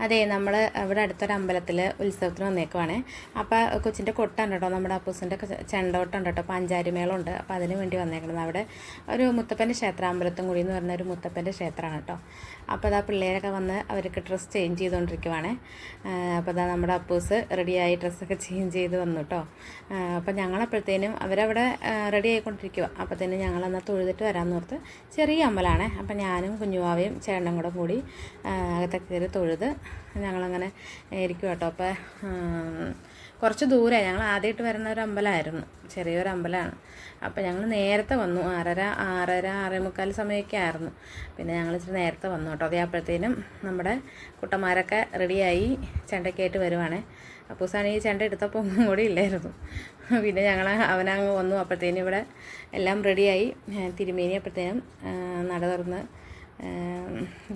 അതെ, നമ്മൾ ഇവിടെ അടുത്തൊരു അമ്പലത്തിൽ ഉത്സവത്തിന് വന്നേക്കുവാണേ. അപ്പോൾ കൊച്ചിൻ്റെ കൊട്ടുണ്ട് കേട്ടോ, നമ്മുടെ അപ്പൂസിൻ്റെ ചെണ്ടോട്ടുണ്ട് കേട്ടോ, പാഞ്ചാരിമേളമുണ്ട്. അപ്പോൾ അതിന് വേണ്ടി വന്നേക്കുന്നത്. അവിടെ ഒരു മുത്തപ്പൻ്റെ ക്ഷേത്രം, അമ്പലത്തുംകുടി എന്ന് പറഞ്ഞ ഒരു മുത്തപ്പൻ്റെ ക്ഷേത്രമാണ് കേട്ടോ. അപ്പോൾ അതാ പിള്ളേരൊക്കെ വന്ന് അവർക്ക് ഡ്രസ്സ് ചേഞ്ച് ചെയ്തുകൊണ്ടിരിക്കുവാണേ. അപ്പോൾ അതാ നമ്മുടെ അപ്പൂസ് റെഡിയായി ഡ്രസ്സൊക്കെ ചേഞ്ച് ചെയ്ത് വന്നു കേട്ടോ. അപ്പോൾ ഞങ്ങളപ്പോഴത്തേനും അവരവിടെ റെഡി ആയിക്കൊണ്ടിരിക്കുക. അപ്പോഴത്തേനും ഞങ്ങളെന്നാൽ തൊഴുതിട്ട് വരാമെന്ന് ഓർത്ത്, ചെറിയ അമ്പലമാണേ. അപ്പം ഞാനും കുഞ്ഞുവാവയും ചേട്ടനും കൂടി അകത്തൊക്കെ കയറി തൊഴുത് ഞങ്ങളങ്ങനെ ഇരിക്കും കേട്ടോ. അപ്പോൾ കുറച്ച് ദൂരമായി, ഞങ്ങൾ ആദ്യമായിട്ട് വരുന്ന ഒരു അമ്പലമായിരുന്നു, ചെറിയൊരു അമ്പലമാണ്. അപ്പോൾ ഞങ്ങൾ നേരത്തെ വന്നു, 6:30 സമയമൊക്കെ ആയിരുന്നു. പിന്നെ ഞങ്ങൾ ഇച്ചിരി നേരത്തെ വന്നു കേട്ടോ. അതേപ്പോഴത്തേനും നമ്മുടെ കുട്ടന്മാരൊക്കെ റെഡിയായി ചെണ്ടയ്ക്കായിട്ട് വരുവാണേ. അപ്പൂസാണെങ്കിൽ ചെണ്ട എടുത്തപ്പോൾ ഒന്നും കൂടി ഇല്ലായിരുന്നു. പിന്നെ അവനങ്ങ് വന്നു. അപ്പോഴത്തേനും ഇവിടെ എല്ലാം റെഡിയായി. തിരുമേനി അപ്പോഴത്തേനും നട തുറന്ന്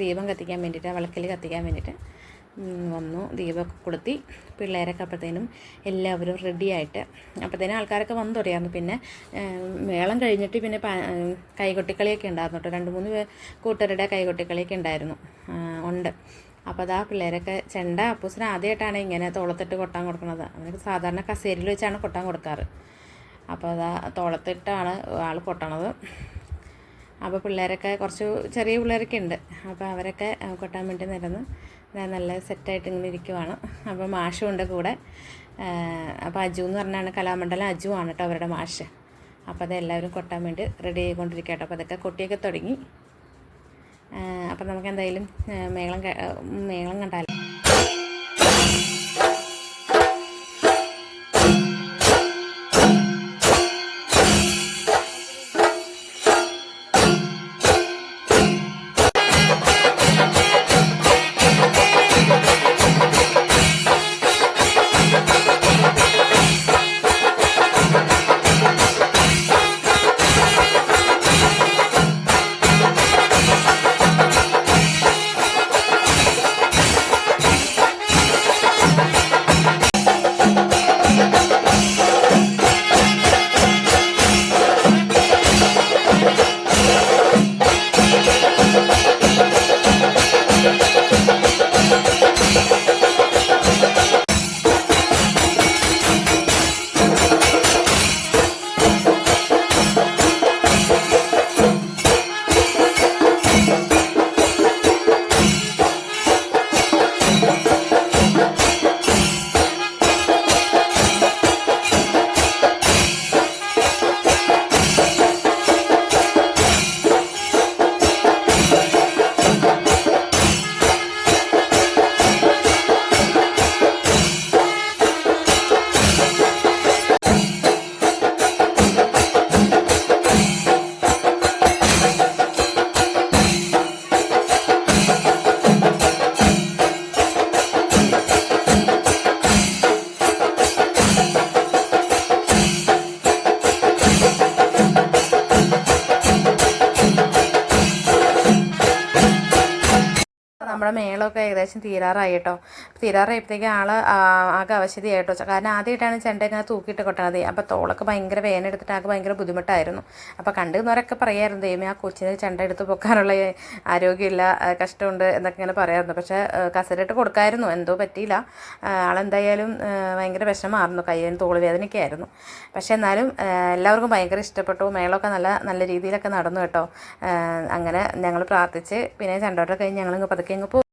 ദീപം കത്തിക്കാൻ വേണ്ടിയിട്ട്, വിളക്കിൽ കത്തിക്കാൻ വേണ്ടിയിട്ട് വന്നു. ദീപമൊക്കെ കൊളുത്തി പിള്ളേരൊക്കെ അപ്പോഴത്തേനും എല്ലാവരും റെഡിയായിട്ട് അപ്പോഴത്തേനും ആൾക്കാരൊക്കെ വന്നു തുടങ്ങിയായിരുന്നു. പിന്നെ മേളം കഴിഞ്ഞിട്ട് പിന്നെ കൈകൊട്ടിക്കളിയൊക്കെ ഉണ്ടായിരുന്നു കേട്ടോ. 2-3 കൂട്ടരുടെ കൈകൊട്ടിക്കളിയൊക്കെ ഉണ്ട്. അപ്പോൾ അതാ പിള്ളേരൊക്കെ ചെണ്ട അപ്പൂസിന് ആദ്യമായിട്ടാണ് ഇങ്ങനെ തോളത്തിട്ട് കൊട്ടാൻ കൊടുക്കുന്നത്. അവർക്ക് സാധാരണ കസേരയിൽ വെച്ചാണ് കൊട്ടാൻ കൊടുക്കാറ്. അപ്പോൾ അതാ തോളത്തിട്ടാണ് ആൾ കൊട്ടണത്. അപ്പോൾ പിള്ളേരൊക്കെ കുറച്ച് ചെറിയ പിള്ളേരൊക്കെ ഉണ്ട്. അപ്പോൾ അവരൊക്കെ കൊട്ടാൻ വേണ്ടി നിരന്ന് നല്ല സെറ്റായിട്ട് ഇങ്ങനെ ഇരിക്കുവാണ്. അപ്പോൾ മാഷും ഉണ്ട് കൂടെ. അപ്പോൾ അജു എന്ന് പറഞ്ഞാണ്, കലാമണ്ഡലം അജു ആണ് കേട്ടോ അവരുടെ മാഷ്. അപ്പോൾ അതെല്ലാവരും കൊട്ടാൻ വേണ്ടി റെഡി ആയിക്കൊണ്ടിരിക്കുക കേട്ടോ. അപ്പോൾ അതൊക്കെ കൊട്ടിയൊക്കെ തുടങ്ങി. അപ്പോൾ നമുക്ക് എന്തായാലും മേളം കണ്ടാലോ. നമ്മുടെ മേളമൊക്കെ ഏകദേശം തീരാറായി കേട്ടോ. തീരാറായപ്പോഴത്തേക്ക് ആകെ അവശതയായിട്ടോ. കാരണം ആദ്യമായിട്ടാണ് ചെണ്ട ഇങ്ങനെ തൂക്കിയിട്ട് കൊട്ടണത്. അപ്പോൾ തോളൊക്കെ ഭയങ്കര വേനെടുത്തിട്ട് ആകെ ഭയങ്കര ബുദ്ധിമുട്ടായിരുന്നു. അപ്പോൾ കണ്ടുവന്നവരൊക്കെ പറയായിരുന്നു, ദൈവമേ ആ കൊച്ചിന് ചെണ്ട എടുത്ത് പൊക്കാനുള്ള ആരോഗ്യമില്ല, കഷ്ടമുണ്ട് എന്നൊക്കെ ഇങ്ങനെ പറയായിരുന്നു. പക്ഷേ കസരട്ട് കൊടുക്കായിരുന്നു, എന്തോ പറ്റിയില്ല. ആളെന്തായാലും ഭയങ്കര വിഷമമായിരുന്നു, കയ്യിന് തോള് വേദനയൊക്കെ ആയിരുന്നു. പക്ഷേ എന്നാലും എല്ലാവർക്കും ഭയങ്കര ഇഷ്ടപ്പെട്ടു. മേളമൊക്കെ നല്ല രീതിയിലൊക്കെ നടന്നു കേട്ടോ. അങ്ങനെ ഞങ്ങൾ പ്രാർത്ഥിച്ച് പിന്നെ ചെണ്ടോട്ടം കഴിഞ്ഞ് ഞങ്ങളിങ്ങ് പതുക്കെ